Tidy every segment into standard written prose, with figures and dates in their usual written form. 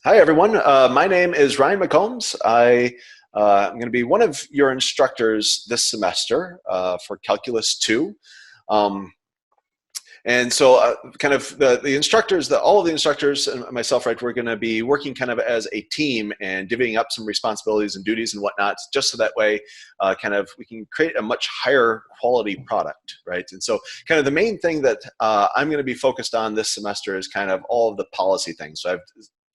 Hi, everyone. My name is Ryan McCombs. I'm going to be one of your instructors this semester for Calculus 2. Um, and so kind of the instructors, all of the instructors and myself, right, we're going to be working kind of as a team and divvying up some responsibilities and duties and whatnot, just so that way kind of we can create a much higher quality product, right? And so kind of the main thing that I'm going to be focused on this semester is kind of all of the policy things. So I've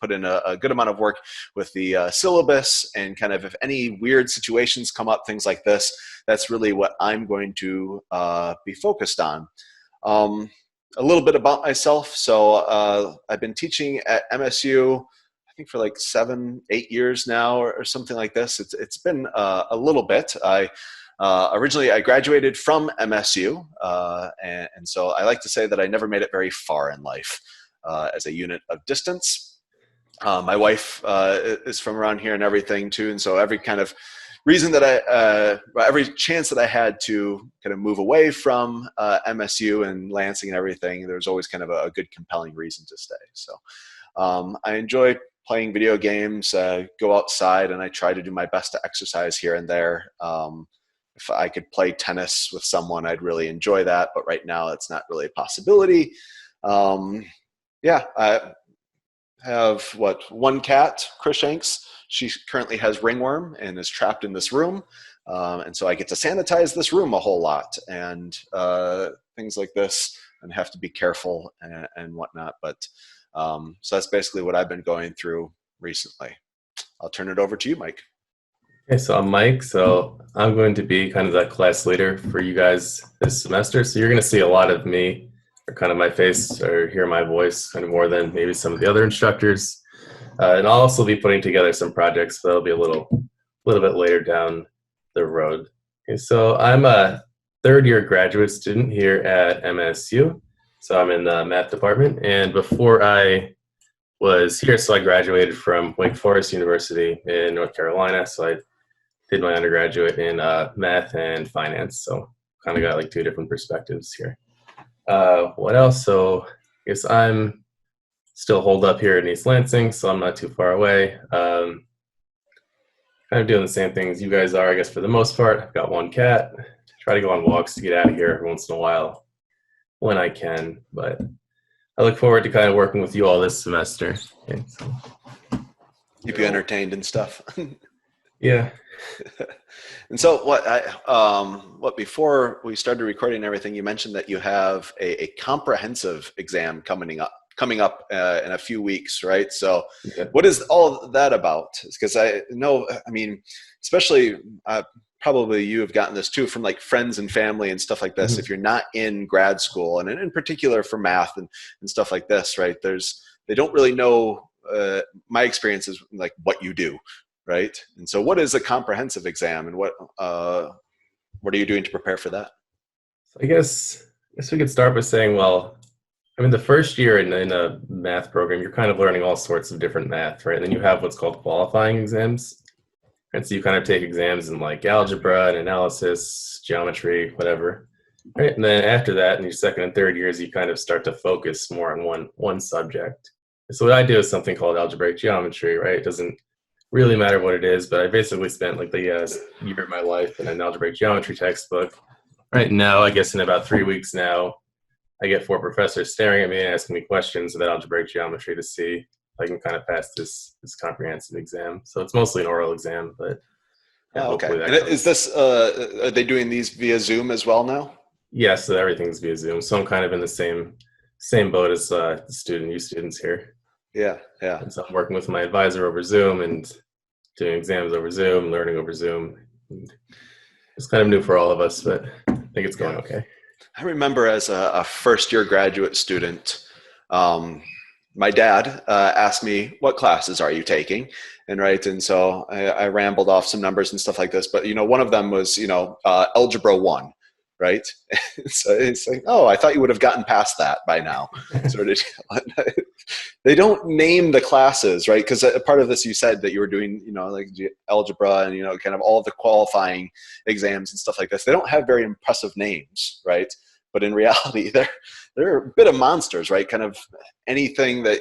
put in a good amount of work with the syllabus, and kind of if any weird situations come up, things like this, that's really what I'm going to be focused on. A little bit about myself. So I've been teaching at MSU, I think for like 7-8 years now, or something like this. It's been a little bit. Originally, I graduated from MSU, and so I like to say that I never made it very far in life as a unit of distance. My wife is from around here and everything too, and so every kind of reason that every chance that I had to kind of move away from MSU and Lansing and everything, there was always kind of a good compelling reason to stay. So I enjoy playing video games, go outside, and I try to do my best to exercise here and there. If I could play tennis with someone, I'd really enjoy that, but right now it's not really a possibility. Yeah, I have one cat, Chris Shanks. She currently has ringworm and is trapped in this room. And so I get to sanitize this room a whole lot and things like this, and have to be careful and whatnot. But so that's basically what I've been going through recently. I'll turn it over to you, Mike. Okay, so I'm Mike. So I'm going to be kind of that class leader for you guys this semester. So you're going to see a lot of me, or kind of my face, or hear my voice kind of more than maybe some of the other instructors. And I'll also be putting together some projects, but that'll be a little bit later down the road. Okay, so I'm a third-year graduate student here at MSU. So I'm in the math department. And before I was here, so I graduated from Wake Forest University in North Carolina. So I did my undergraduate in math and finance. So kind of got like two different perspectives here. What else? So I guess I'm still holed up here in East Lansing, so I'm not too far away. Kind of doing the same things you guys are, I guess, for the most part. I've got one cat. Try to go on walks to get out of here every once in a while when I can. But I look forward to kind of working with you all this semester. Okay, so, Keep you entertained and stuff. Yeah. And so what before we started recording and everything, you mentioned that you have a comprehensive exam coming up in a few weeks, right? So Yeah. what is all of that about? Because I know, I mean, especially probably you have gotten this too from like friends and family and stuff like this. Mhm. If you're not in grad school, and in particular for math and stuff like this, right? They don't really know, my experience is like what you do, right? And so what is a comprehensive exam, and what are you doing to prepare for that? So I guess we could start by saying, well, I mean, the first year in a math program, you're kind of learning all sorts of different math, right? And then you have what's called qualifying exams. And so you kind of take exams in like algebra and analysis, geometry, whatever. Right? And then after that, in your second and third years, you kind of start to focus more on one subject. And so what I do is something called algebraic geometry, right? It doesn't really matter what it is, but I basically spent like the year of my life in an algebraic geometry textbook. Right now, I guess in about 3 weeks now, I get 4 professors staring at me and asking me questions about algebraic geometry to see if I can kind of pass this comprehensive exam. So it's mostly an oral exam, but yeah, Oh, okay. hopefully And that is goes. this are they doing these via Zoom as well now? Yeah, so everything's via Zoom. So I'm kind of in the same boat as the you students here. Yeah, yeah. And so I'm working with my advisor over Zoom and doing exams over Zoom, learning over Zoom. And it's kind of new for all of us, but I think it's going Yeah. okay. I remember as a first-year graduate student, my dad asked me, "What classes are you taking?" And so I rambled off some numbers and stuff like this. But one of them was Algebra 1, right? So it's like, oh, I thought you would have gotten past that by now. Sort of. They don't name the classes, right? Because part of this, you said that you were doing, like algebra and kind of all the qualifying exams and stuff like this. They don't have very impressive names, right? But in reality, they're a bit of monsters, right? Kind of anything that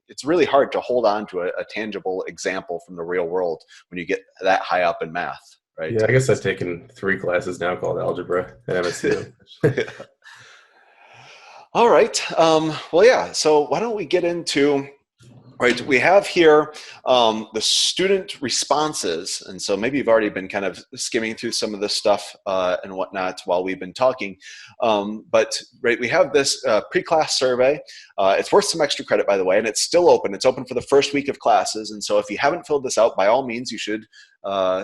it's really hard to hold on to a tangible example from the real world when you get that high up in math, right? Yeah, I guess I've taken 3 classes now called algebra at MSU. All right. Well, yeah. So why don't we get into, right, we have here the student responses. And so maybe you've already been kind of skimming through some of this stuff and whatnot while we've been talking. But right, we have this pre-class survey. It's worth some extra credit, by the way, and it's still open. It's open for the first week of classes. And so if you haven't filled this out, by all means, you should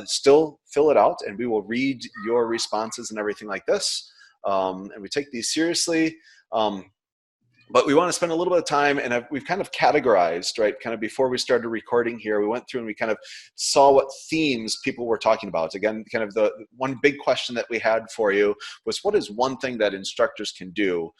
still fill it out, and we will read your responses and everything like this. And we take these seriously. But we want to spend a little bit of time, and we've kind of categorized, right, kind of before we started recording here, we went through and we kind of saw what themes people were talking about. Again, kind of the one big question that we had for you was, what is one thing that instructors can do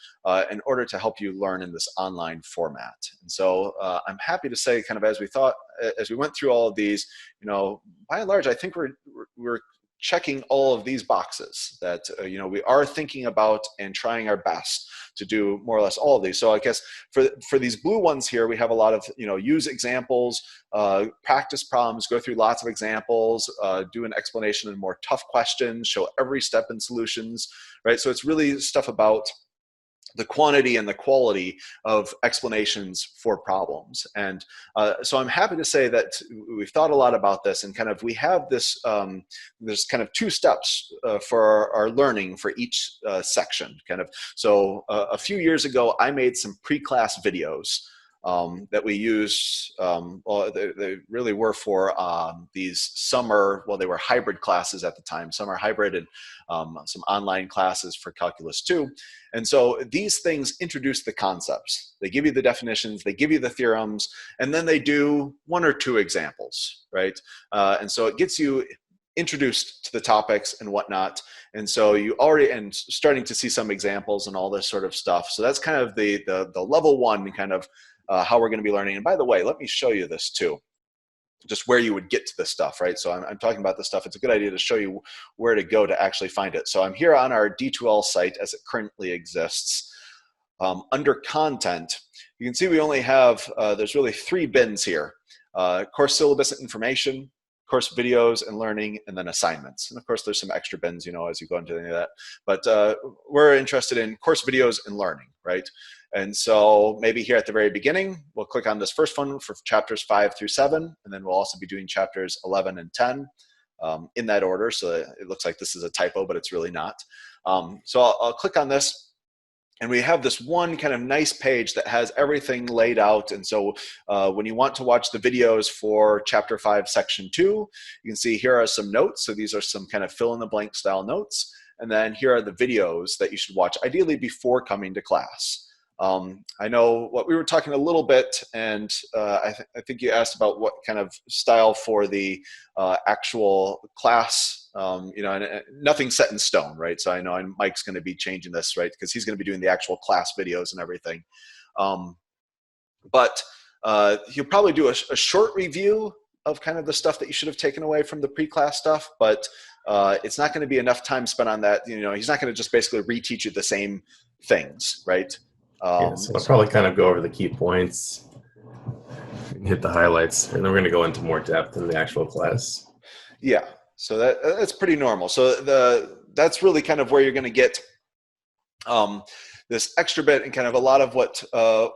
in order to help you learn in this online format? And so I'm happy to say, kind of as we went through all of these, you know, by and large, I think we're checking all of these boxes that you know, we are thinking about and trying our best to do more or less all of these. So I guess for these blue ones here, we have a lot of, you know, use examples, practice problems, go through lots of examples, do an explanation and more tough questions, show every step in solutions, right? So it's really stuff about the quantity and the quality of explanations for problems. And so I'm happy to say that we've thought a lot about this, and kind of we have this, there's kind of 2 steps for our learning for each section. Kind of, so a few years ago, I made some pre-class videos that we use. Well, they really were for these summer, well, they were hybrid classes at the time, summer hybrid, and some online classes for Calculus 2. And so these things introduce the concepts. They give you the definitions, they give you the theorems, and then they do 1 or 2 examples, right? And so it gets you introduced to the topics and whatnot. And so you already, and starting to see some examples and all this sort of stuff. So that's kind of the level 1 kind of how we're going to be learning. And by the way, let me show you this too, just where you would get to this stuff, right? So I'm talking about this stuff. It's a good idea to show you where to go to actually find it. So I'm here on our D2L site as it currently exists. Under content, you can see we only have, there's really 3 bins here. Course syllabus and information, course videos and learning, and then assignments. And of course, there's some extra bins, you know, as you go into any of that. But we're interested in course videos and learning, right? And so maybe here at the very beginning, we'll click on this first one for chapters 5 through 7, and then we'll also be doing chapters 11 and 10 in that order. So it looks like this is a typo, but it's really not. So I'll click on this. And we have this one kind of nice page that has everything laid out. And so when you want to watch the videos for chapter 5, section 2, you can see here are some notes. So these are some kind of fill in the blank style notes. And then here are the videos that you should watch, ideally before coming to class. I know what we were talking a little bit, and I think you asked about what kind of style for the actual class, you know, and nothing's set in stone, right? So I know Mike's going to be changing this, right? Because he's going to be doing the actual class videos and everything. But he'll probably do a short review of kind of the stuff that you should have taken away from the pre-class stuff, but it's not going to be enough time spent on that. You know, he's not going to just basically reteach you the same things, right? Yeah, so I'll probably kind of go over the key points and hit the highlights, and then we're going to go into more depth in the actual class. Yeah, so that's pretty normal. So that's really kind of where you're going to get this extra bit, and kind of a lot of what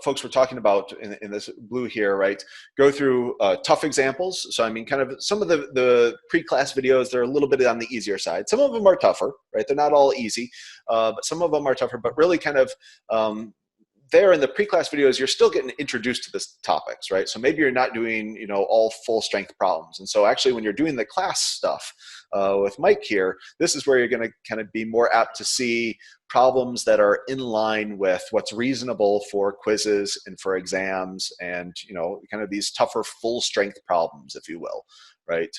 folks were talking about in this blue here, right? Go through tough examples. So I mean, kind of some of the pre-class videos, they're a little bit on the easier side. Some of them are tougher, right? They're not all easy, but some of them are tougher, but really kind of there in the pre-class videos, you're still getting introduced to this topics, right? So maybe you're not doing, you know, all full strength problems. And so actually when you're doing the class stuff with Mike here, this is where you're going to kind of be more apt to see problems that are in line with what's reasonable for quizzes and for exams, and, you know, kind of these tougher full strength problems, if you will, right?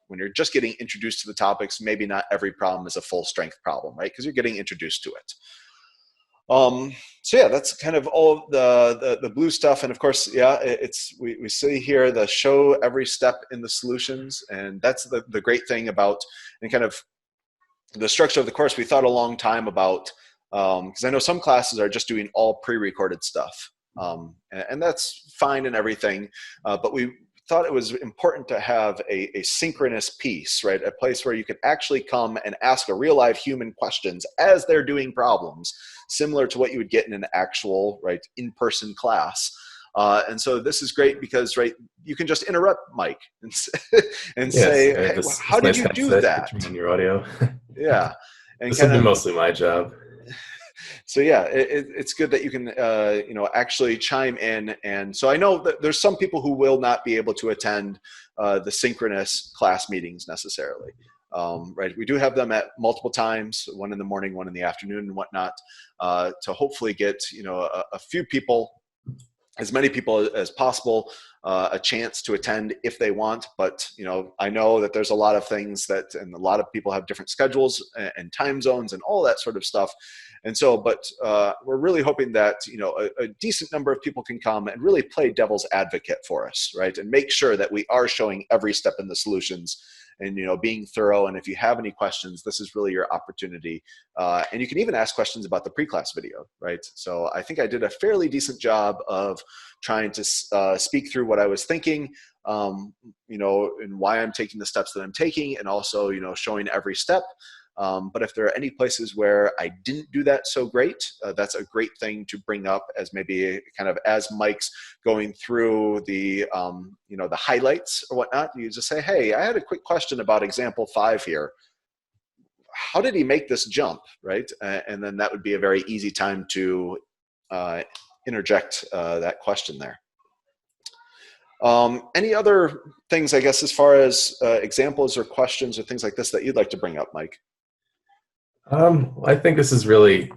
When you're just getting introduced to the topics, maybe not every problem is a full strength problem, right? Because you're getting introduced to it. So yeah, that's kind of all the blue stuff. And of course, yeah, we see here the show every step in the solutions. And that's the great thing about, and kind of the structure of the course, we thought a long time about, because I know some classes are just doing all pre-recorded stuff. And that's fine and everything, but we thought it was important to have a synchronous piece, right? A place where you could actually come and ask a real live human questions as they're doing problems, similar to what you would get in an actual, right, in-person class. And so this is great because, right, you can just interrupt Mike and, and say, hey, how did you do that? On your audio. Yeah. And this will be mostly my job. So yeah, it's good that you can actually chime in. And so I know that there's some people who will not be able to attend the synchronous class meetings necessarily. Right, we do have them at multiple times, one in the morning, one in the afternoon, and whatnot, to hopefully get a few people, as many people as possible, a chance to attend if they want. But I know that there's a lot of things that, and a lot of people have different schedules and time zones and all that sort of stuff. And so, but we're really hoping that a decent number of people can come and really play devil's advocate for us, right? And make sure that we are showing every step in the solutions and being thorough. And if you have any questions, this is really your opportunity. And you can even ask questions about the pre-class video, right? So I think I did a fairly decent job of trying to speak through what I was thinking, and why I'm taking the steps that I'm taking, and also showing every step. But if there are any places where I didn't do that so great, that's a great thing to bring up as maybe kind of as Mike's going through the, the highlights or whatnot. You just say, hey, I had a quick question about example 5 here. How did he make this jump, right? And then that would be a very easy time to interject that question there. Any other things, I guess, as far as examples or questions or things like this that you'd like to bring up, Mike? I think this is really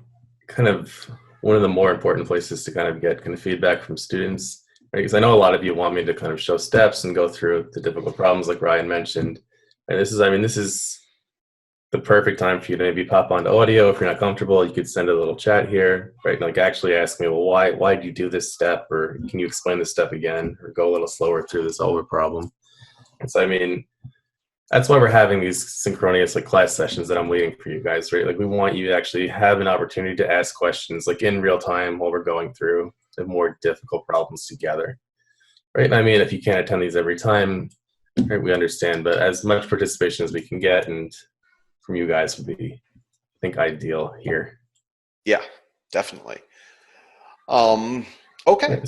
kind of one of the more important places to kind of get kind of feedback from students, right? Because I know a lot of you want me to kind of show steps and go through the difficult problems like Ryan mentioned. And this is the perfect time for you to maybe pop onto audio. If you're not comfortable, you could send a little chat here, right? Like actually ask me, well, why do you do this step? Or can you explain this step again? Or go a little slower through this older problem. And so, that's why we're having these synchronous class sessions that I'm waiting for you guys, right? Like we want you to actually have an opportunity to ask questions like in real time while we're going through the more difficult problems together, right? And if you can't attend these every time, right, we understand, but as much participation as we can get and from you guys would be, I think, ideal here. Yeah, definitely. Okay.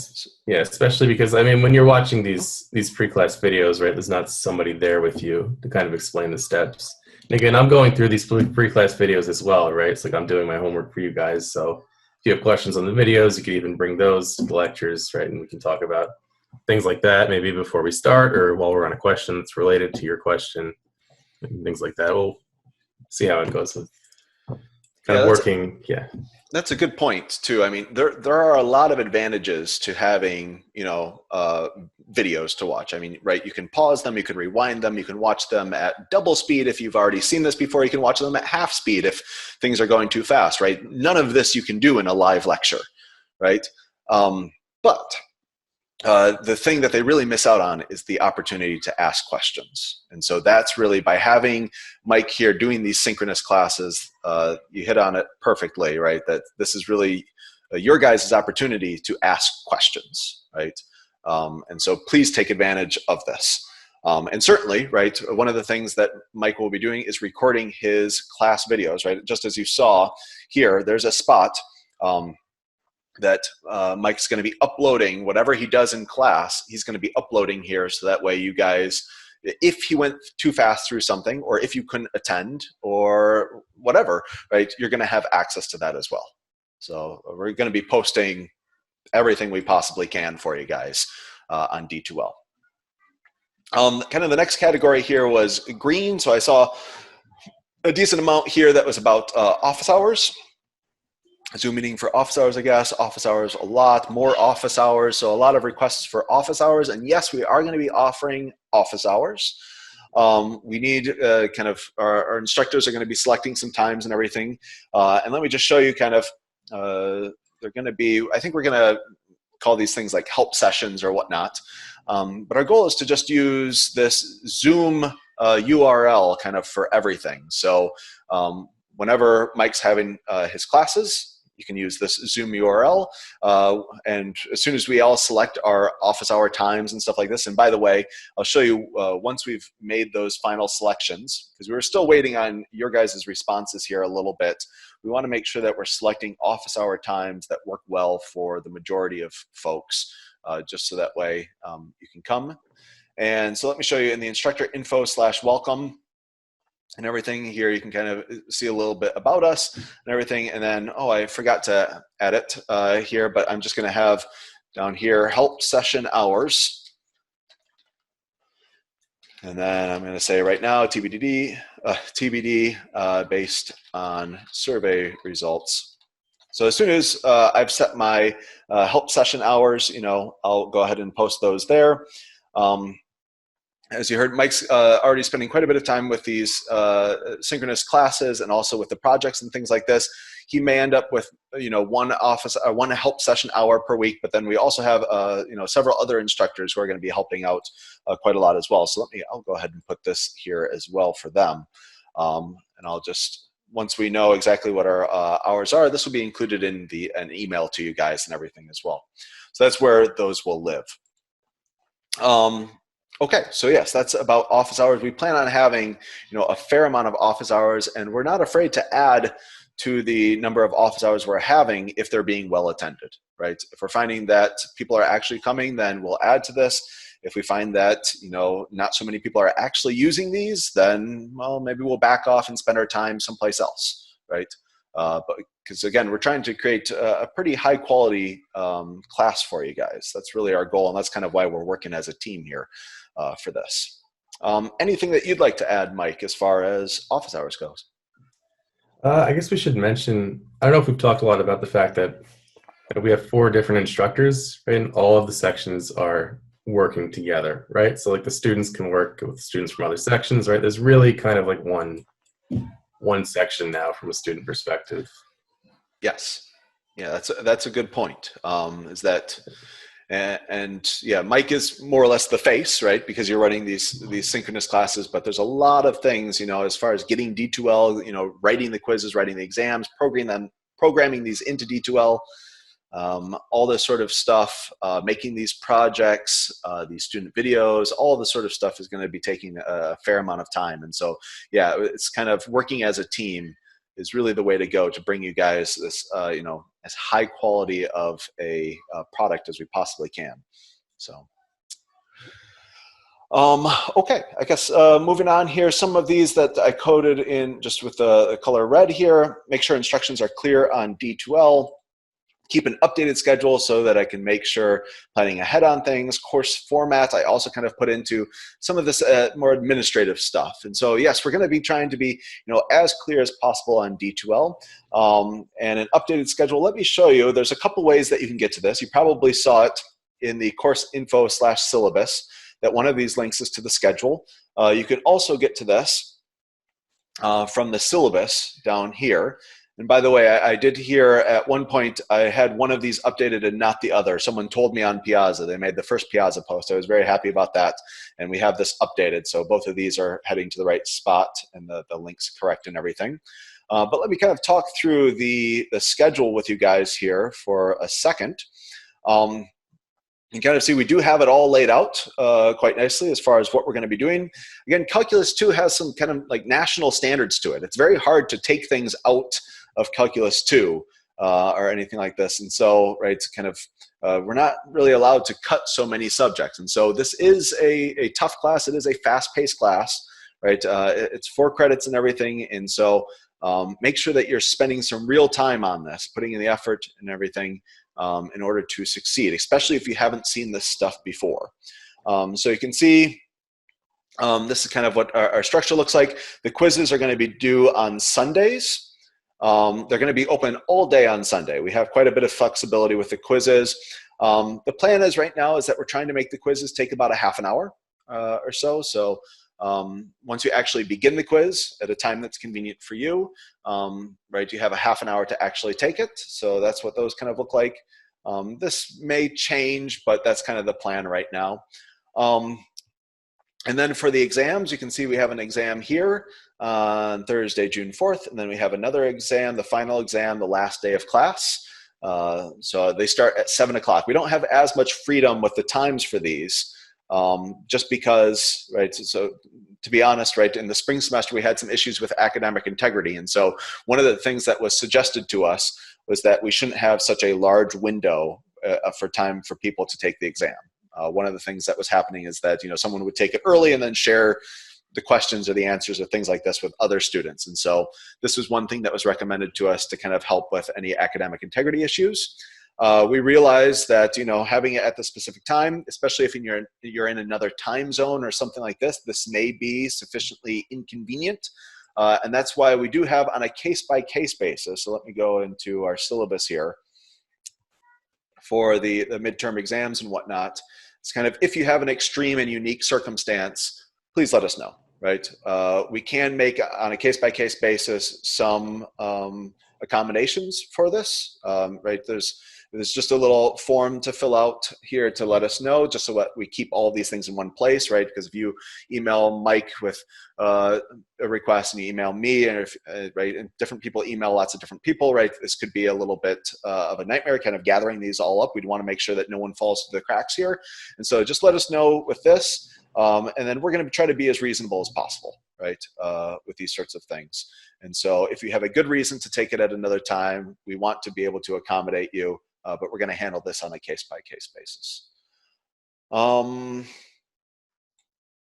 Yeah, especially because when you're watching these pre-class videos, right, there's not somebody there with you to kind of explain the steps. And again, I'm going through these pre-class videos as well, right? It's like I'm doing my homework for you guys. So if you have questions on the videos, you can even bring those to the lectures, right? And we can talk about things like that maybe before we start or while we're on a question that's related to your question and things like that. We'll see how it goes with kind of working. Yeah. That's a good point too. There are a lot of advantages to having, videos to watch. Right, you can pause them, you can rewind them, you can watch them at double speed if you've already seen this before, you can watch them at half speed if things are going too fast, right? None of this you can do in a live lecture, right? But the thing that they really miss out on is the opportunity to ask questions. And so that's really, by having Mike here doing these synchronous classes, you hit on it perfectly, right? That this is really your guys' opportunity to ask questions, right? And so please take advantage of this. And certainly, right, one of the things that Mike will be doing is recording his class videos, right? Just as you saw here, there's a spot that Mike's going to be uploading whatever he does in class. He's going to be uploading here, so that way you guys, if he went too fast through something, or if you couldn't attend or whatever, right, you're going to have access to that as well. So we're going to be posting everything we possibly can for you guys on D2L. Kind of the next category here was green. So I saw a decent amount here that was about office hours. Zoom meeting for office hours, I guess. Office hours, a lot more office hours. So a lot of requests for office hours. And yes, we are going to be offering office hours. We need kind of, our instructors are going to be selecting some times and everything. And let me just show you kind of, they're going to be, I think we're going to call these things like help sessions or whatnot. But our goal is to just use this Zoom URL kind of for everything. So whenever Mike's having his classes, you can use this Zoom URL. And as soon as we all select our office hour times and stuff like this, and by the way, I'll show you once we've made those final selections, because we're still waiting on your guys' responses here a little bit. We want to make sure that we're selecting office hour times that work well for the majority of folks, just so that way you can come. And so let me show you in the instructor info/welcome and everything here. You can kind of see a little bit about us and everything. And then, oh, I forgot to add it here, but I'm just going to have down here help session hours. And then I'm going to say right now TBD based on survey results. So as soon as I've set my help session hours, I'll go ahead and post those there. As you heard, Mike's already spending quite a bit of time with these synchronous classes and also with the projects and things like this. He may end up with one help session hour per week, but then we also have several other instructors who are going to be helping out quite a lot as well. So I'll go ahead and put this here as well for them, and I'll just, once we know exactly what our hours are, this will be included in an email to you guys and everything as well. So that's where those will live. Okay, so yes, that's about office hours. We plan on having, a fair amount of office hours, and we're not afraid to add to the number of office hours we're having if they're being well attended, right? If we're finding that people are actually coming, then we'll add to this. If we find that, not so many people are actually using these, then, well, maybe we'll back off and spend our time someplace else, right? But because again, we're trying to create a pretty high quality class for you guys. That's really our goal, and that's kind of why we're working as a team here for this. Anything that you'd like to add, Mike, as far as office hours goes? I guess we should mention, I don't know if we've talked a lot about the fact that we have 4 different instructors, right? And all of the sections are working together, right? So like the students can work with students from other sections, right? There's really kind of like one section now from a student perspective. Yes. Yeah, that's a good point. Is that and yeah, Mike is more or less the face, right? Because you're running these synchronous classes, but there's a lot of things, as far as getting D2L, writing the quizzes, writing the exams, programming these into D2L, all this sort of stuff, making these projects, these student videos, all this sort of stuff is going to be taking a fair amount of time. And so, yeah, it's kind of working as a team is really the way to go to bring you guys this, as high quality of a product as we possibly can. So, okay, I guess moving on here, some of these that I coded in just with the color red here, make sure instructions are clear on D2L. Keep an updated schedule so that I can make sure planning ahead on things. Course formats, I also kind of put into some of this more administrative stuff. And so, yes, we're going to be trying to be, as clear as possible on D2L. And an updated schedule, let me show you. There's a couple ways that you can get to this. You probably saw it in the course info/syllabus, that one of these links is to the schedule. You can also get to this from the syllabus down here. And by the way, I did hear at one point I had one of these updated and not the other. Someone told me on Piazza. They made the first Piazza post. I was very happy about that. And we have this updated. So both of these are heading to the right spot and the link's correct and everything. But let me kind of talk through the schedule with you guys here for a second. You can kind of see we do have it all laid out quite nicely as far as what we're going to be doing. Again, Calculus 2 has some kind of like national standards to it. It's very hard to take things out of Calculus 2 or anything like this. And so, right, it's kind of, we're not really allowed to cut so many subjects. And so this is a tough class. It is a fast-paced class, right? It's 4 credits and everything. And so make sure that you're spending some real time on this, putting in the effort and everything in order to succeed, especially if you haven't seen this stuff before. So you can see this is kind of what our structure looks like. The quizzes are going to be due on Sundays. They're going to be open all day on Sunday. We have quite a bit of flexibility with the quizzes. The plan is right now is that we're trying to make the quizzes take about a half an hour or so. So once you actually begin the quiz at a time that's convenient for you, right, you have a half an hour to actually take it. So that's what those kind of look like. This may change, but that's kind of the plan right now. And then for the exams, you can see we have an exam here on Thursday, June 4th, and then we have another exam, the final exam, the last day of class. So they start at 7 o'clock. We don't have as much freedom with the times for these, just because, right, so to be honest, right, in the spring semester, we had some issues with academic integrity. And so one of the things that was suggested to us was that we shouldn't have such a large window for time for people to take the exam. One of the things that was happening is that, you know, someone would take it early and then share the questions or the answers or things like this with other students. And so this was one thing that was recommended to us to kind of help with any academic integrity issues. We realized that, you know, having it at the specific time, especially if you're in another time zone or something like this may be sufficiently inconvenient. And that's why we do have on a case-by-case basis. So let me go into our syllabus here for the midterm exams and whatnot. It's kind of, if you have an extreme and unique circumstance, please let us know, right? We can make, on a case-by-case basis, some accommodations for this, right? There's just a little form to fill out here to let us know, just so that we keep all of these things in one place, right? Because if you email Mike with a request and you email me, and right, and different people email lots of different people, right? This could be a little bit of a nightmare, kind of gathering these all up. We'd want to make sure that no one falls through the cracks here, and so just let us know with this, and then we're going to try to be as reasonable as possible, right, with these sorts of things. And so if you have a good reason to take it at another time, we want to be able to accommodate you. But we're going to handle this on a case-by-case basis.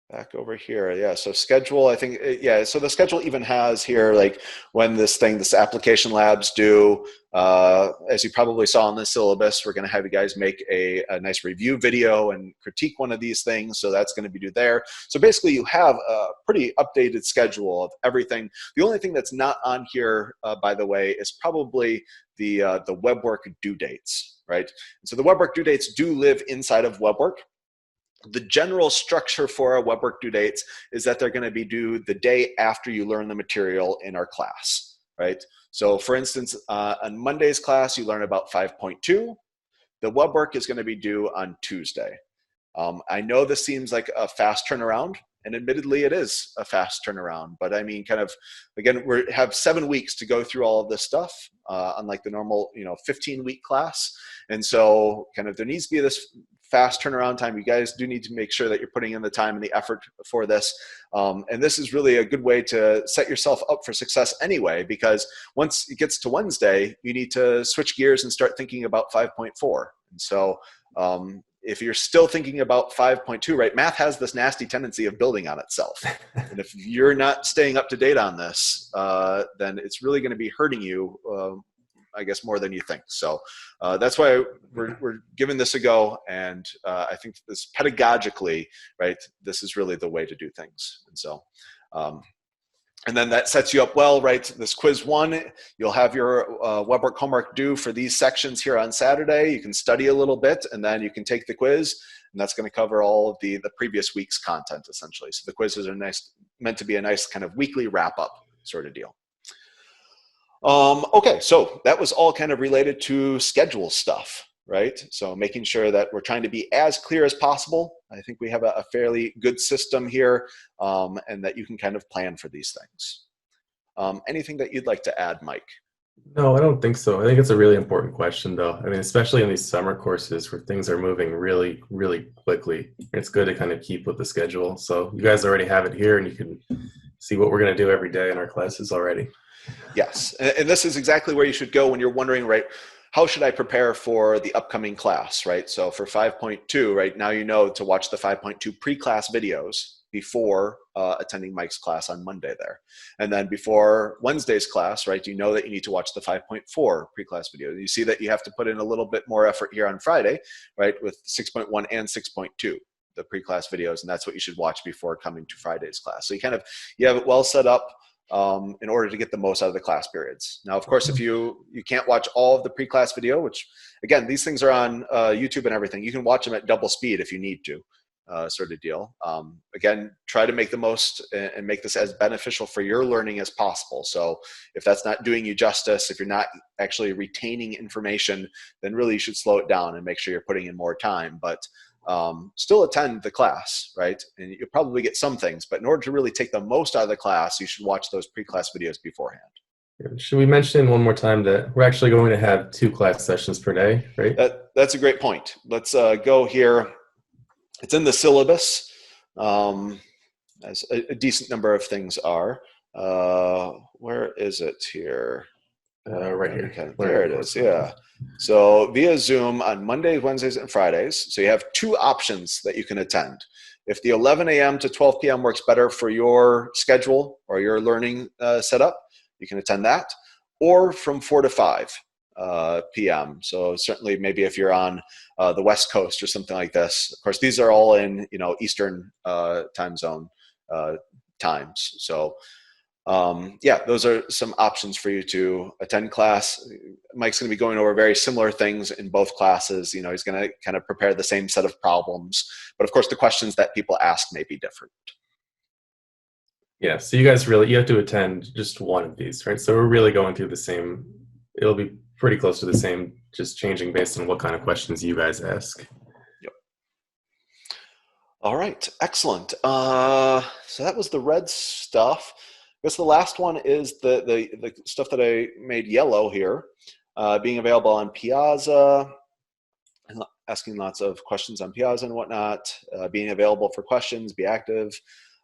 Back over here, yeah, so schedule, I think, yeah, so the schedule even has here, like, when this application lab's due. As you probably saw in the syllabus, we're going to have you guys make a nice review video and critique one of these things, so that's going to be due there. So basically, you have a pretty updated schedule of everything. The only thing that's not on here, by the way, is probably the WebWork due dates, right? And so the WebWork due dates do live inside of WebWork. The general structure for our WebWork due dates is that they're going to be due the day after you learn the material in our class, right? So for instance, on Monday's class, you learn about 5.2. The WebWork is going to be due on Tuesday. I know this seems like a fast turnaround, and admittedly it is a fast turnaround, but I mean, kind of, again, we have 7 weeks to go through all of this stuff, unlike the normal, 15-week class. And so kind of there needs to be this fast turnaround time. You guys do need to make sure that you're putting in the time and the effort for this. And this is really a good way to set yourself up for success anyway, because once it gets to Wednesday, you need to switch gears and start thinking about 5.4. And so if you're still thinking about 5.2, right, math has this nasty tendency of building on itself. And if you're not staying up to date on this, then it's really going to be hurting you, I guess, more than you think. So that's why we're giving this a go. And I think this pedagogically, right, this is really the way to do things. And so, and then that sets you up well, right? This quiz 1, you'll have your WebWork homework due for these sections here on Saturday. You can study a little bit, and then you can take the quiz, and that's going to cover all of the previous week's content, essentially. So the quizzes are meant to be a nice kind of weekly wrap-up sort of deal. Okay, so that was all kind of related to schedule stuff, right? So making sure that we're trying to be as clear as possible. I think we have a fairly good system here, and that you can kind of plan for these things. Anything that you'd like to add, Mike? No, I don't think so. I think it's a really important question, though. I mean, especially in these summer courses where things are moving really, really quickly. It's good to kind of keep with the schedule. So you guys already have it here, and you can see what we're going to do every day in our classes already. Yes, and this is exactly where you should go when you're wondering, right, how should I prepare for the upcoming class, right? So for 5.2, right, now you know to watch the 5.2 pre-class videos before attending Mike's class on Monday there. And then before Wednesday's class, right, you know that you need to watch the 5.4 pre-class video. You see that you have to put in a little bit more effort here on Friday, right, with 6.1 and 6.2. The pre-class videos, and that's what you should watch before coming to Friday's class. So you have it well set up in order to get the most out of the class periods. Now, of course, if you can't watch all of the pre-class video, which again, these things are on YouTube and everything, you can watch them at double speed if you need to, sort of deal. Again, try to make the most and make this as beneficial for your learning as possible. So if that's not doing you justice, if you're not actually retaining information, then really you should slow it down and make sure you're putting in more time. But still attend the class, right? And you'll probably get some things, but in order to really take the most out of the class, you should watch those pre-class videos beforehand. Should we mention one more time that we're actually going to have 2 class sessions per day, right? That's a great point. Let's go here. It's in the syllabus, as a decent number of things are. Where is it here? Right here. Okay, there it is. Yeah. So via Zoom on Mondays, Wednesdays, and Fridays. So you have 2 options that you can attend. If the 11 a.m. to 12 p.m. works better for your schedule or your learning setup, you can attend that, or from 4 to 5 p.m. So certainly maybe if you're on the West Coast or something like this. Of course, these are all in Eastern time zone times. So yeah, those are some options for you to attend class. Mike's going to be going over very similar things in both classes. He's going to kind of prepare the same set of problems, but of course the questions that people ask may be different. Yeah, so you guys you have to attend just one of these, right? So we're really going through the same, it'll be pretty close to the same, just changing based on what kind of questions you guys ask. Yep. All right, excellent. So that was the red stuff. I guess the last one is the stuff that I made yellow here, being available on Piazza, and asking lots of questions on Piazza and whatnot, being available for questions, be active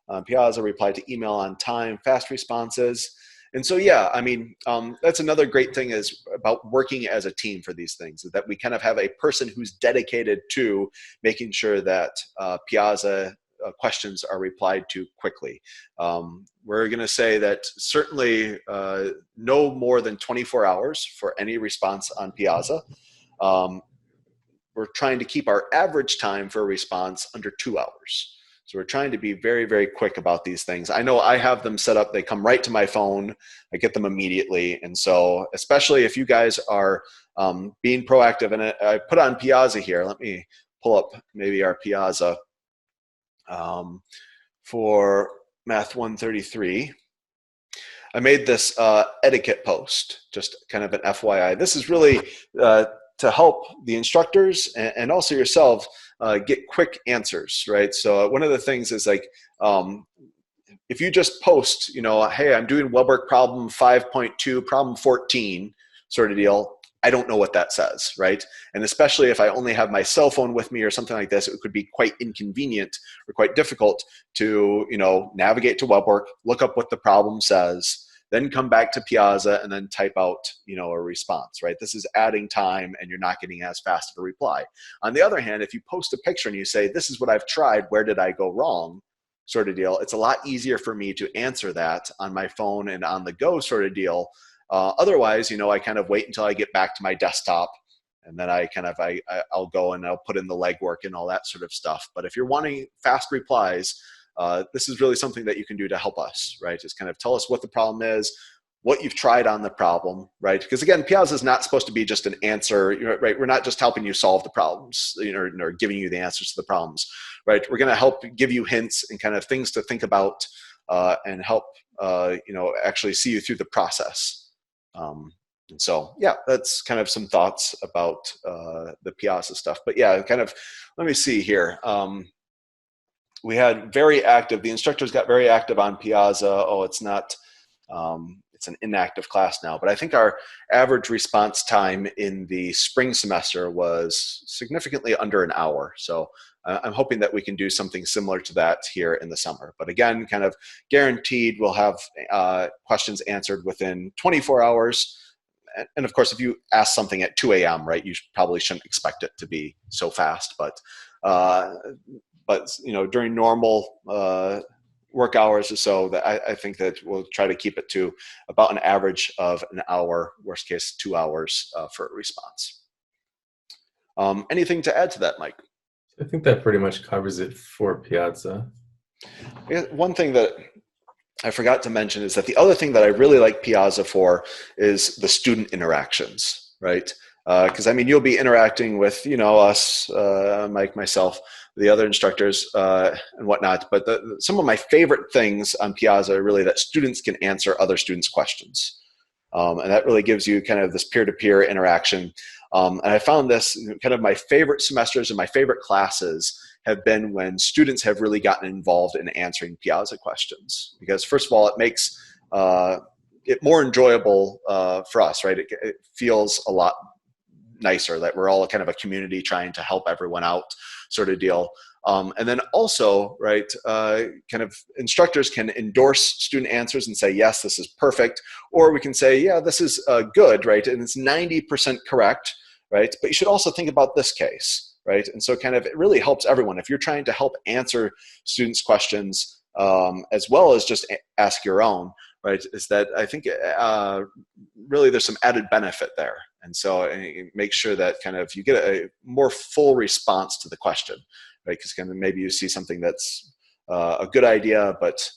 on Piazza, reply to email on time, fast responses. And so, yeah, I mean, that's another great thing is about working as a team for these things, is that we kind of have a person who's dedicated to making sure that Piazza questions are replied to quickly. We're going to say that certainly no more than 24 hours for any response on Piazza. We're trying to keep our average time for a response under 2 hours. So we're trying to be very, very quick about these things. I know I have them set up. They come right to my phone. I get them immediately. And so especially if you guys are being proactive, and I put on Piazza here. Let me pull up maybe our Piazza for Math 133. I made this etiquette post, just kind of an FYI. This is really to help the instructors and also yourself get quick answers, right? So one of the things is like, if you just post, hey, I'm doing web work problem 5.2, problem 14 sort of deal, I don't know what that says, right? And especially if I only have my cell phone with me or something like this, it could be quite inconvenient or quite difficult to, navigate to web work, look up what the problem says, then come back to Piazza and then type out, a response, right? This is adding time and you're not getting as fast of a reply. On the other hand, if you post a picture and you say, this is what I've tried, where did I go wrong, sort of deal, it's a lot easier for me to answer that on my phone and on the go sort of deal. Otherwise, I kind of wait until I get back to my desktop, and then I'll go and I'll put in the legwork and all that sort of stuff. But if you're wanting fast replies, this is really something that you can do to help us, right? Just kind of tell us what the problem is, what you've tried on the problem, right? Because again, Piazza is not supposed to be just an answer, right? We're not just helping you solve the problems, or giving you the answers to the problems, right? We're going to help give you hints and kind of things to think about, and help, actually see you through the process. And so, yeah, that's kind of some thoughts about the Piazza stuff. But yeah, kind of, let me see here. We had very active, the instructors got very active on Piazza. Oh, it's not, it's an inactive class now, but I think our average response time in the spring semester was significantly under an hour. So I'm hoping that we can do something similar to that here in the summer. But again, kind of guaranteed we'll have questions answered within 24 hours. And of course, if you ask something at 2 a.m., right, you probably shouldn't expect it to be so fast. But during normal work hours or so, that I think that we'll try to keep it to about an average of an hour, worst case 2 hours for a response. Anything to add to that, Mike? I think that pretty much covers it for Piazza. One thing that I forgot to mention is that the other thing that I really like Piazza for is the student interactions, right? Because you'll be interacting with, us, Mike, myself, the other instructors, and whatnot. But some of my favorite things on Piazza are really that students can answer other students' questions, And that really gives you kind of this peer-to-peer interaction. And I found this kind of my favorite semesters and my favorite classes have been when students have really gotten involved in answering Piazza questions. Because first of all, it makes it more enjoyable for us, right? It feels a lot nicer that we're all kind of a community trying to help everyone out sort of deal. And then also, right, kind of instructors can endorse student answers and say, yes, this is perfect. Or we can say, yeah, this is good, right? And it's 90% correct, right? But you should also think about this case, right? And so kind of it really helps everyone. If you're trying to help answer students' questions as well as just ask your own, right, is that I think really there's some added benefit there. And so make sure that kind of you get a more full response to the question, right? Because kind of maybe you see something that's a good idea, but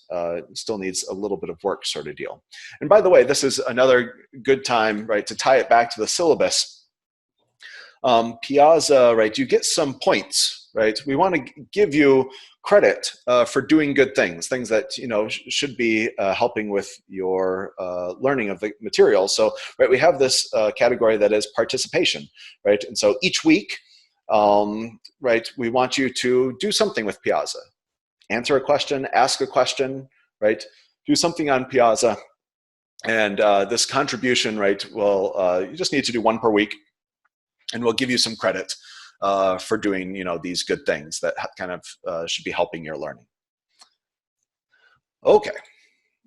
still needs a little bit of work sort of deal. And by the way, this is another good time, right, to tie it back to the syllabus. Piazza, right, you get some points, right? We want to give you credit for doing good things that, you know, should be helping with your learning of the material. So, right, we have this category that is participation, right? And so each week, right, we want you to do something with Piazza. Answer a question, ask a question, right? Do something on Piazza. And this contribution, right, will, you just need to do one per week, and we'll give you some credit for doing, you know, these good things that kind of should be helping your learning. Okay.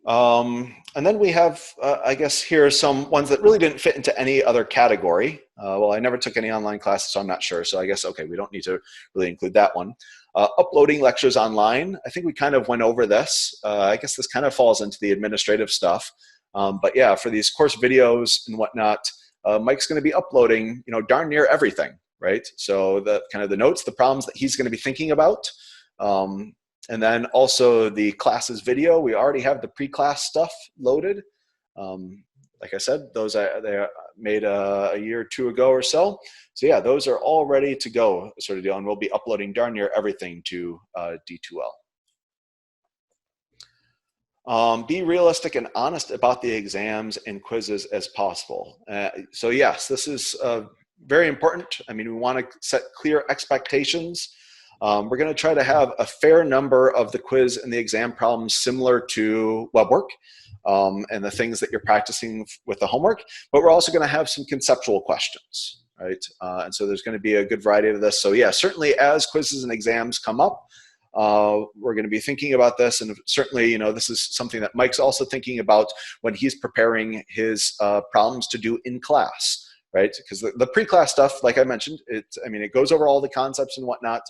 And then we have, I guess, here are some ones that really didn't fit into any other category. Well, I never took any online classes, so I'm not sure. So I guess, okay, we don't need to really include that one. Uploading lectures online. I think we kind of went over this. I guess this kind of falls into the administrative stuff. But yeah, for these course videos and whatnot, Mike's going to be uploading, you know, darn near everything, right? So the kind of the notes, the problems that he's going to be thinking about. And then also the classes video, we already have the pre-class stuff loaded. Like I said, those they are made a year or two ago or so. So yeah, those are all ready to go sort of deal. And we'll be uploading darn near everything to D2L. Be realistic and honest about the exams and quizzes as possible. So yes, this is very important. I mean, we want to set clear expectations. We're going to try to have a fair number of the quiz and the exam problems similar to web work and the things that you're practicing with the homework, but we're also going to have some conceptual questions, right? And so there's going to be a good variety of this. So yeah, certainly as quizzes and exams come up, we're going to be thinking about this, and certainly, you know, this is something that Mike's also thinking about when he's preparing his problems to do in class, right? Because the pre-class stuff, like I mentioned, it goes over all the concepts and whatnot,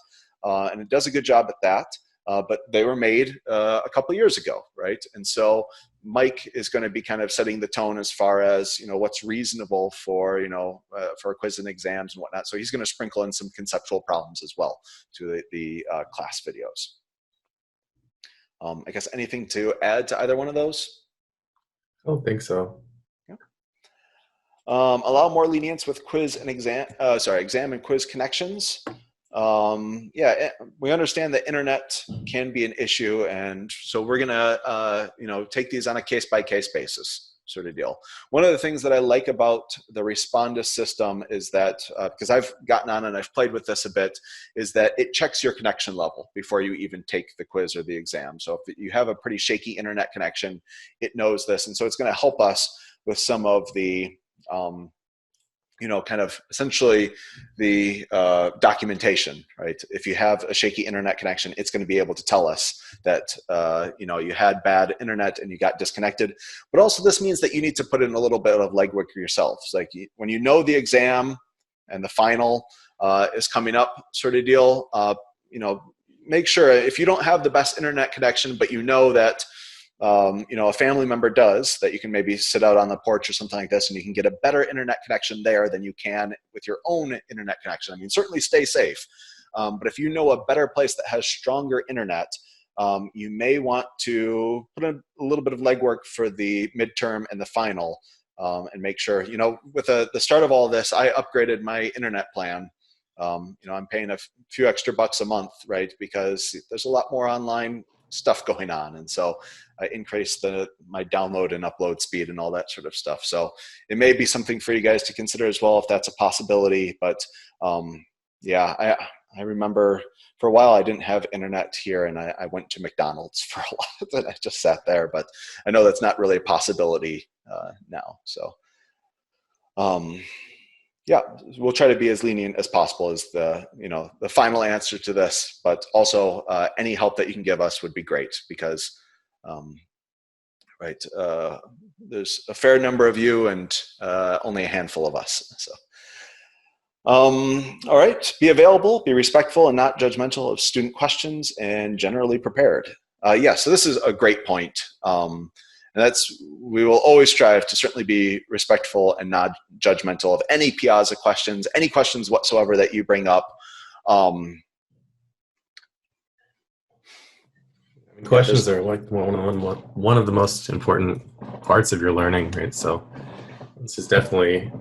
and it does a good job at that. But they were made a couple of years ago, right? And so Mike is going to be kind of setting the tone as far as, you know, what's reasonable for, you know, for quiz and exams and whatnot. So he's going to sprinkle in some conceptual problems as well to the class videos. I guess anything to add to either one of those? I don't think so. Yeah. Allow more lenience with quiz and exam and quiz connections. Yeah, we understand that internet can be an issue, and so we're gonna you know, take these on a case-by-case basis sort of deal. One of the things that I like about the Respondus system is that, because I've gotten on and I've played with this a bit, is that it checks your connection level before you even take the quiz or the exam. So if you have a pretty shaky internet connection, it knows this, and so it's going to help us with some of the you know, kind of essentially the documentation, right? If you have a shaky internet connection, it's going to be able to tell us that, you know, you had bad internet and you got disconnected. But also this means that you need to put in a little bit of legwork yourself. It's like when you know the exam and the final is coming up sort of deal, you know, make sure if you don't have the best internet connection, but you know that, you know, a family member does, that you can maybe sit out on the porch or something like this and you can get a better internet connection there than you can with your own internet connection. I mean, certainly stay safe. But if you know a better place that has stronger internet, you may want to put in a little bit of legwork for the midterm and the final, and make sure, you know, with the start of all this, I upgraded my internet plan. You know, I'm paying a few extra bucks a month, right? Because there's a lot more online stuff going on. And so I increased my download and upload speed and all that sort of stuff. So it may be something for you guys to consider as well, if that's a possibility. But yeah, I remember for a while I didn't have internet here, and I went to McDonald's for a lot, and I just sat there. But I know that's not really a possibility now. So yeah, we'll try to be as lenient as possible as the final answer to this. But also any help that you can give us would be great, because there's a fair number of you and only a handful of us. So. All right, be available, be respectful and not judgmental of student questions, and generally prepared. Yeah, so this is a great point. And we will always strive to certainly be respectful and not judgmental of any Piazza questions, any questions whatsoever that you bring up. Questions are like one of the most important parts of your learning, right? So this is definitely,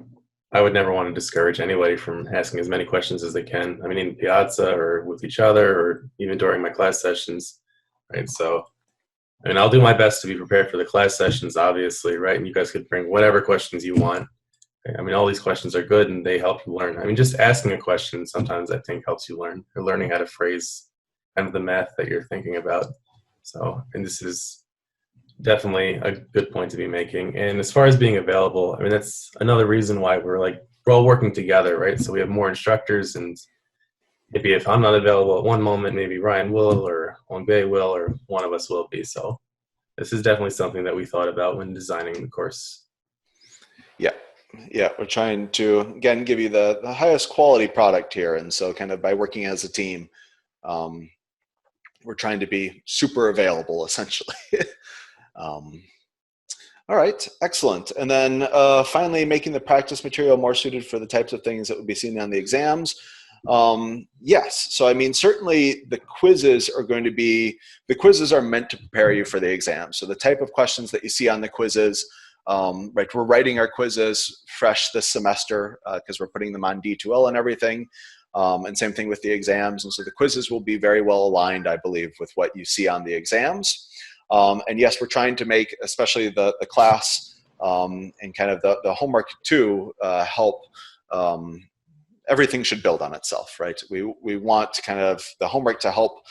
I would never want to discourage anybody from asking as many questions as they can. I mean, in Piazza or with each other, or even during my class sessions, right? So, I mean, I'll do my best to be prepared for the class sessions, obviously, right? And you guys could bring whatever questions you want. I mean, all these questions are good and they help you learn. I mean, just asking a question sometimes I think helps you learn. You're learning how to phrase kind of the math that you're thinking about. So, and this is definitely a good point to be making. And as far as being available, I mean, that's another reason why we're all working together, right? So we have more instructors, and maybe if I'm not available at one moment, maybe Ryan will, or Ongbei will, or one of us will be. So this is definitely something that we thought about when designing the course. Yeah, we're trying to, again, give you the highest quality product here. And so kind of by working as a team, we're trying to be super available, essentially. All right, excellent. And then finally, making the practice material more suited for the types of things that would be seen on the exams. Yes, so I mean, certainly the quizzes are meant to prepare you for the exam. So the type of questions that you see on the quizzes, right, we're writing our quizzes fresh this semester because we're putting them on D2L and everything. And same thing with the exams. And so the quizzes will be very well aligned, I believe, with what you see on the exams. And yes, we're trying to make, especially the class and kind of the homework too, help. Everything should build on itself, right? We want kind of the homework to help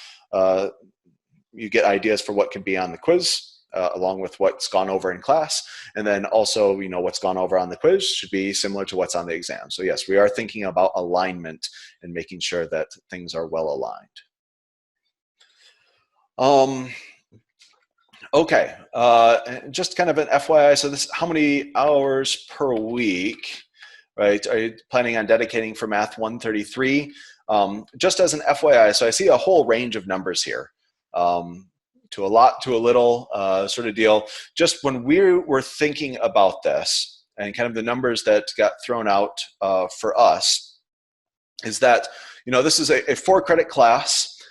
you get ideas for what can be on the quiz, along with what's gone over in class. And then also, what's gone over on the quiz should be similar to what's on the exam. So yes, we are thinking about alignment and making sure that things are well aligned. Okay, just kind of an FYI, so this, how many hours per week, right, are you planning on dedicating for Math 133? Just as an FYI, so I see a whole range of numbers here. To a lot, to a little sort of deal. Just when we were thinking about this and kind of the numbers that got thrown out for us is that, this is a 4-credit class.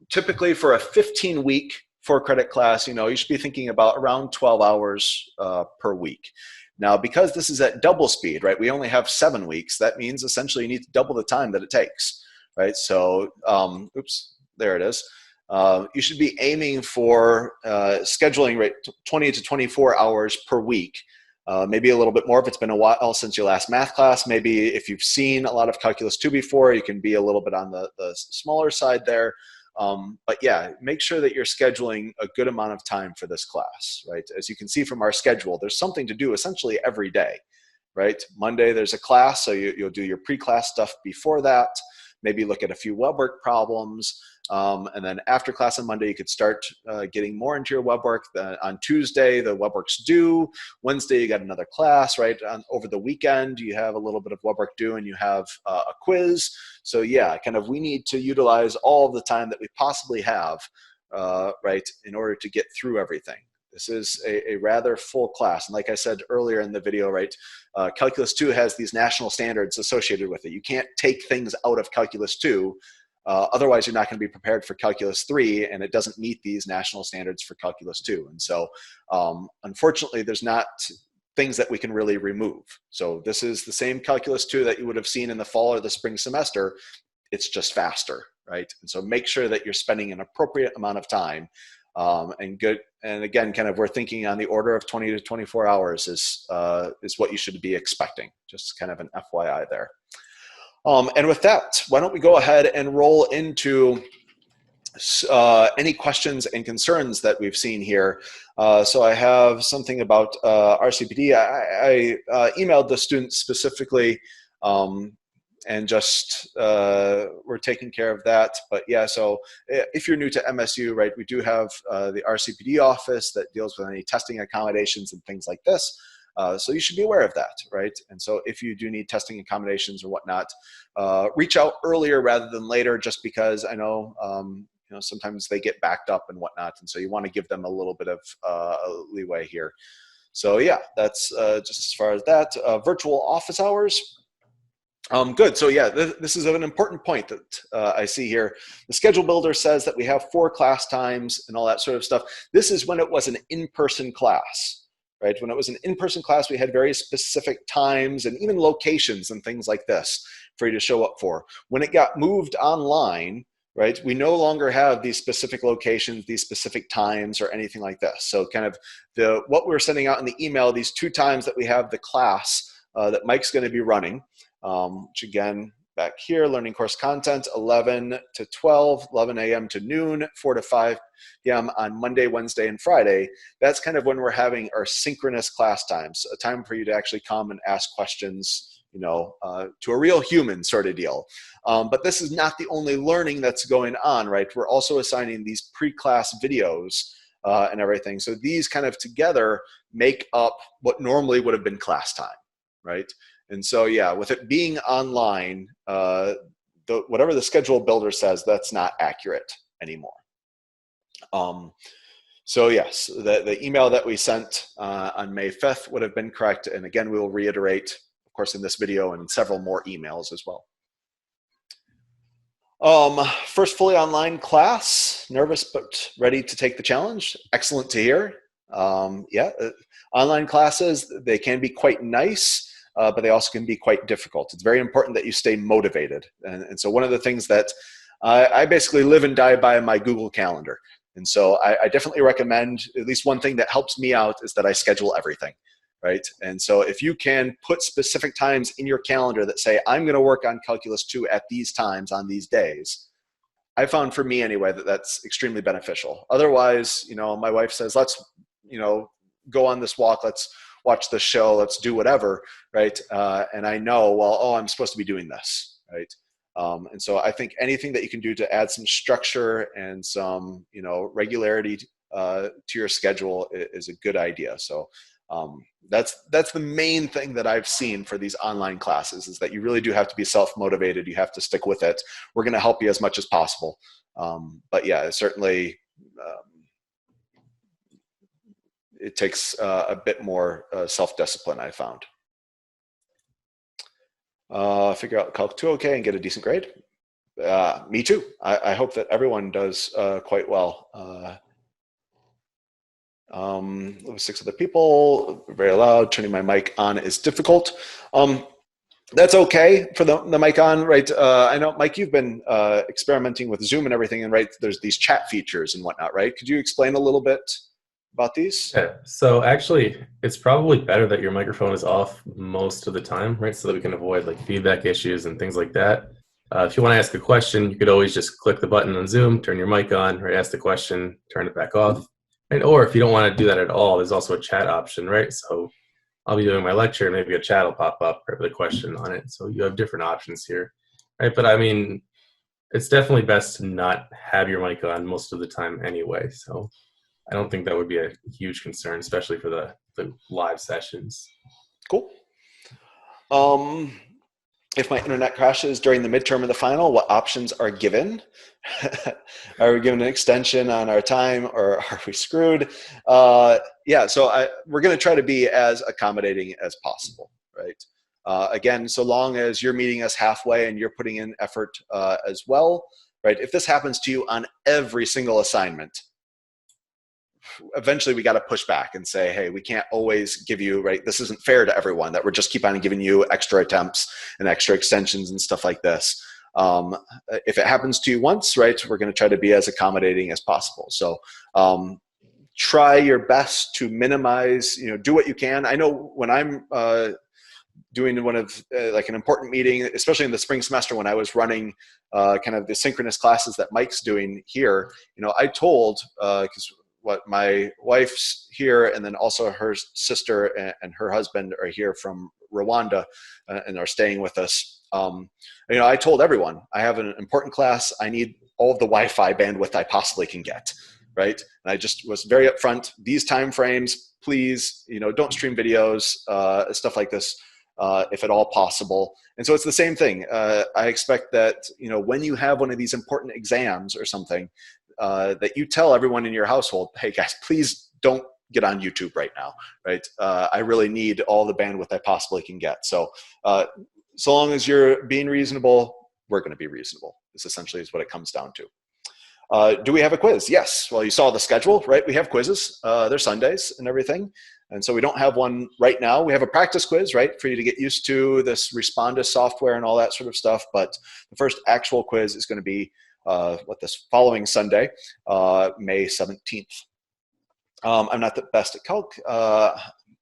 Typically for a 15-week 4-credit class, you should be thinking about around 12 hours per week. Now, because this is at double speed, right, we only have 7 weeks. That means essentially you need to double the time that it takes, right? So, oops, there it is. You should be aiming for scheduling rate 20 to 24 hours per week, maybe a little bit more if it's been a while since your last math class. Maybe if you've seen a lot of Calculus 2 before, you can be a little bit on the smaller side there. But yeah, make sure that you're scheduling a good amount of time for this class, right? As you can see from our schedule, there's something to do essentially every day, right? Monday, there's a class, so you'll do your pre-class stuff before that. Maybe look at a few web work problems. And then after class on Monday, you could start getting more into your web work. On Tuesday, the web work's due. Wednesday, you got another class, right? Over the weekend, you have a little bit of web work due and you have a quiz. So yeah, kind of we need to utilize all of the time that we possibly have, right, in order to get through everything. This is a rather full class. And like I said earlier in the video, right, Calculus 2 has these national standards associated with it. You can't take things out of Calculus 2. Otherwise, you're not going to be prepared for Calculus 3, and it doesn't meet these national standards for Calculus 2. And so, unfortunately, there's not things that we can really remove. So this is the same Calculus 2 that you would have seen in the fall or the spring semester. It's just faster, right? And so make sure that you're spending an appropriate amount of time. And again, kind of we're thinking on the order of 20 to 24 hours is what you should be expecting. Just kind of an FYI there. And with that, why don't we go ahead and roll into any questions and concerns that we've seen here. So I have something about RCPD. I emailed the students specifically, and just we're taking care of that. But yeah, so if you're new to MSU, right, we do have the RCPD office that deals with any testing accommodations and things like this. So you should be aware of that, right? And so if you do need testing accommodations or whatnot, reach out earlier rather than later, just because I know, you know, sometimes they get backed up and whatnot. And so you want to give them a little bit of leeway here. So yeah, that's just as far as that. Virtual office hours. Good. So yeah, this is an important point that I see here. The schedule builder says that we have 4 class times and all that sort of stuff. This is when it was an in-person class, right? When it was an in-person class, we had very specific times and even locations and things like this for you to show up for. When it got moved online, right, we no longer have these specific locations, these specific times or anything like this. So kind of what we're sending out in the email, these 2 times that we have the class that Mike's going to be running, which again, back here, learning course content, 11 to 12, 11 a.m. to noon, 4 to 5 p.m. on Monday, Wednesday, and Friday. That's kind of when we're having our synchronous class times, a time for you to actually come and ask questions, you know, to a real human sort of deal. But this is not the only learning that's going on, right? We're also assigning these pre-class videos and everything. So these kind of together make up what normally would have been class time, right? And so, yeah, with it being online, whatever the schedule builder says, that's not accurate anymore. So yes, the email that we sent on May 5th would have been correct. And again, we will reiterate, of course, in this video and several more emails as well. First fully online class, nervous but ready to take the challenge. Excellent to hear. Yeah, online classes, they can be quite nice. But they also can be quite difficult. It's very important that you stay motivated. And so one of the things that I basically live and die by my Google Calendar. And so I definitely recommend, at least one thing that helps me out is that I schedule everything, right? And so if you can put specific times in your calendar that say, I'm going to work on Calculus 2 at these times on these days, I found for me anyway that that's extremely beneficial. Otherwise, you know, my wife says, let's, you know, go on this walk, let's watch the show, let's do whatever, right? And I know, well, oh, I'm supposed to be doing this, right? And so I think anything that you can do to add some structure and some, you know, regularity to your schedule is a good idea. So that's the main thing that I've seen for these online classes, is that you really do have to be self-motivated. You have to stick with it. We're going to help you as much as possible. But yeah, certainly, it takes a bit more self-discipline, I found. Figure out Calc 2 okay and get a decent grade. Me too. I hope that everyone does quite well. 6 other people, very loud, turning my mic on is difficult. That's okay for the mic on, right? I know, Mike, you've been experimenting with Zoom and everything, and right, there's these chat features and whatnot, right? Could you explain a little bit about these? Yeah, so actually, it's probably better that your microphone is off most of the time, right? So that we can avoid like feedback issues and things like that. If you want to ask a question, you could always just click the button on Zoom, turn your mic on, right? Ask the question, turn it back off. Right? Or if you don't want to do that at all, there's also a chat option, right? So I'll be doing my lecture, and maybe a chat will pop up right, with a question on it. So you have different options here, right? But I mean, it's definitely best to not have your mic on most of the time anyway. So I don't think that would be a huge concern, especially for the live sessions. Cool. If my internet crashes during the midterm or the final, what options are given? Are we given an extension on our time, or are we screwed? Yeah, so we're going to try to be as accommodating as possible, right? Again, so long as you're meeting us halfway and you're putting in effort as well, right? If this happens to you on every single assignment, eventually we got to push back and say, hey, we can't always give you, right? This isn't fair to everyone that we're just keep on giving you extra attempts and extra extensions and stuff like this. If it happens to you once, right, we're going to try to be as accommodating as possible. So try your best to minimize, do what you can. I know when I'm doing one of like an important meeting, especially in the spring semester when I was running kind of the synchronous classes that Mike's doing here, I told, because what my wife's here and then also her sister and her husband are here from Rwanda and are staying with us. I told everyone I have an important class. I need all of the Wi-Fi bandwidth I possibly can get. Right. And I just was very upfront. These time frames, please, don't stream videos, stuff like this, if at all possible. And so it's the same thing. I expect that, when you have one of these important exams or something, that you tell everyone in your household, hey guys, please don't get on YouTube right now. Right. I really need all the bandwidth I possibly can get. So, so long as you're being reasonable, we're going to be reasonable. This essentially is what it comes down to. Do we have a quiz? Yes. Well, you saw the schedule, right? We have quizzes. They're Sundays and everything. And so we don't have one right now. We have a practice quiz, right, for you to get used to this Respondus software and all that sort of stuff. But the first actual quiz is going to be this following Sunday, May 17th. I'm not the best at calc,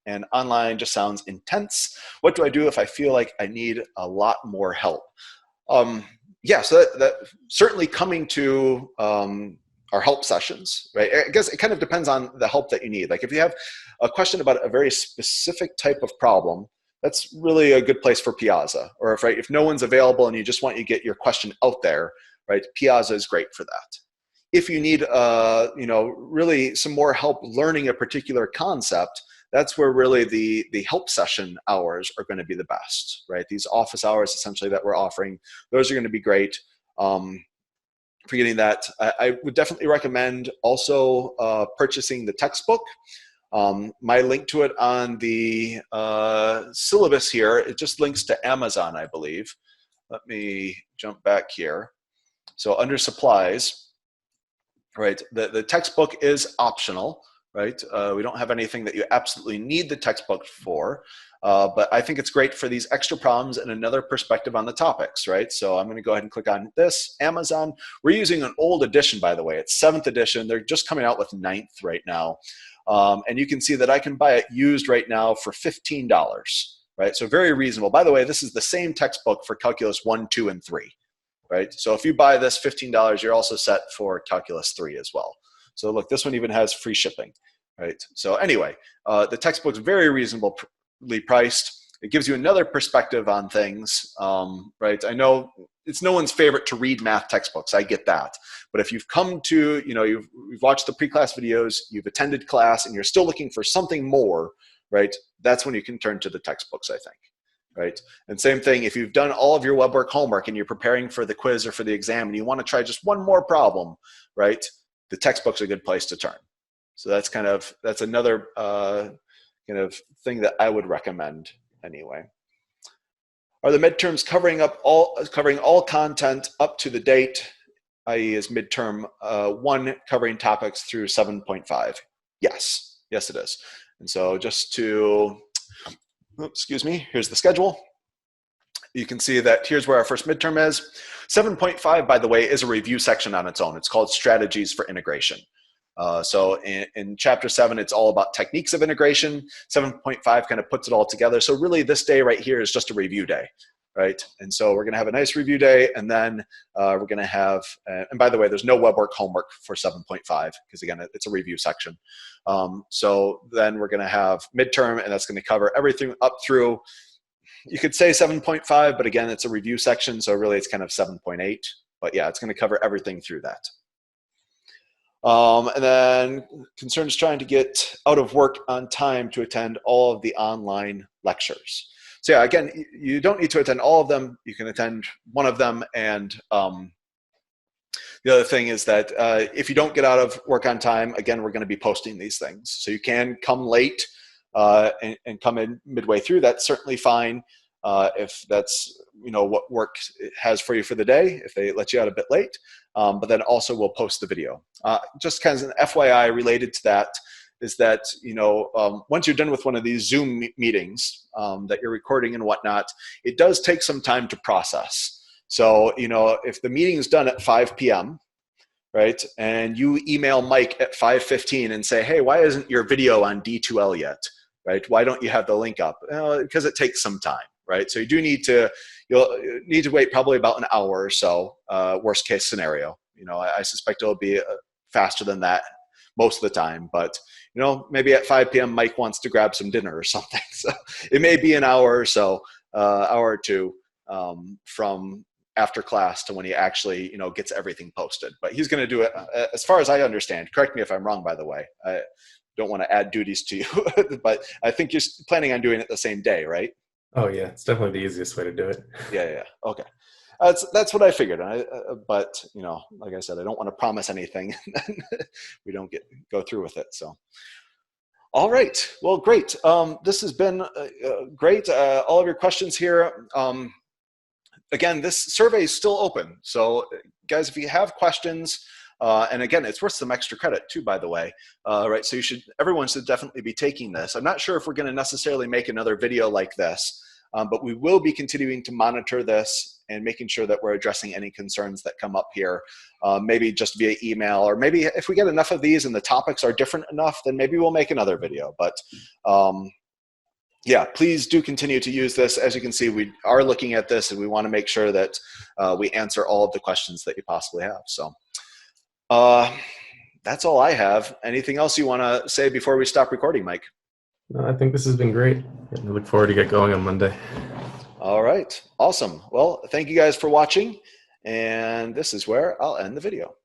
and online just sounds intense. What do I do if I feel like I need a lot more help? Yeah, so that certainly coming to our help sessions, right? I guess it kind of depends on the help that you need. Like if you have a question about a very specific type of problem, that's really a good place for Piazza. Or if no one's available and you just want to get your question out there, right? Piazza is great for that. If you need, really some more help learning a particular concept, that's where really the help session hours are going to be the best, right? These office hours essentially that we're offering, those are going to be great. For getting that, I would definitely recommend also purchasing the textbook. My link to it on the syllabus here, it just links to Amazon, I believe. Let me jump back here. So under supplies, right, the textbook is optional. Right? We don't have anything that you absolutely need the textbook for, but I think it's great for these extra problems and another perspective on the topics, right? So I'm going to go ahead and click on this, Amazon. We're using an old edition, by the way. It's 7th edition. They're just coming out with 9th right now. And you can see that I can buy it used right now for $15, right? So very reasonable. By the way, this is the same textbook for Calculus 1, 2, and 3, right? So if you buy this $15, you're also set for Calculus 3 as well. So look, this one even has free shipping, right? So anyway, the textbook's very reasonably priced. It gives you another perspective on things, right? I know it's no one's favorite to read math textbooks. I get that. But if you've come to, you've watched the pre-class videos, you've attended class, and you're still looking for something more, right? That's when you can turn to the textbooks, I think, right? And same thing, if you've done all of your web work homework and you're preparing for the quiz or for the exam and you want to try just one more problem, right? The textbook's a good place to turn. So that's another kind of thing that I would recommend anyway. Are the midterms covering all content up to the date, i.e. is midterm 1 covering topics through 7.5? Yes, it is. And so just to, excuse me, here's the schedule. You can see that here's where our first midterm is. 7.5, by the way, is a review section on its own. It's called Strategies for Integration. So in Chapter 7, it's all about techniques of integration. 7.5 kind of puts it all together. So really this day right here is just a review day, right? And so we're going to have a nice review day, and then we're going to have, and by the way, there's no web work homework for 7.5 because, again, it's a review section. So then we're going to have midterm, and that's going to cover everything up through, you could say 7.5, but again, it's a review section, so really it's kind of 7.8. But yeah, it's going to cover everything through that. And then concerns trying to get out of work on time to attend all of the online lectures. So yeah, again, you don't need to attend all of them. You can attend one of them. And the other thing is that if you don't get out of work on time, again, we're going to be posting these things. So you can come late and come in midway through. That's certainly fine. If that's what work has for you for the day, if they let you out a bit late, but then also we'll post the video. Just kind of an FYI related to that is that once you're done with one of these Zoom meetings that you're recording and whatnot, it does take some time to process. So, you know, if the meeting is done at 5 p.m., right, and you email Mike at 5:15 and say, hey, why isn't your video on D2L yet, right? Why don't you have the link up? Because it takes some time, right? So you'll need to wait probably about an hour or so, worst case scenario. You know, I suspect it'll be faster than that most of the time, but you know, maybe at 5 p.m. Mike wants to grab some dinner or something. So it may be an hour or so, hour or two from after class to when he actually, you know, gets everything posted. But he's going to do it, as far as I understand. Correct me if I'm wrong, by the way. I don't want to add duties to you, but I think you're planning on doing it the same day, right? Oh yeah, it's definitely the easiest way to do it. Yeah. Okay. That's what I figured. But you know, like I said, I don't want to promise anything. We don't go through with it. So, all right. Well, great. This has been great. All of your questions here. Again, this survey is still open. So, guys, if you have questions, and again, it's worth some extra credit too, by the way. Right. So everyone should definitely be taking this. I'm not sure if we're going to necessarily make another video like this, but we will be continuing to monitor this and making sure that we're addressing any concerns that come up here, maybe just via email, or maybe if we get enough of these and the topics are different enough, then maybe we'll make another video. But yeah, please do continue to use this. As you can see, we are looking at this and we want to make sure that we answer all of the questions that you possibly have. So that's all I have. Anything else you want to say before we stop recording, Mike? No, I think this has been great. I look forward to get going on Monday. All right. Awesome. Well, thank you guys for watching. And this is where I'll end the video.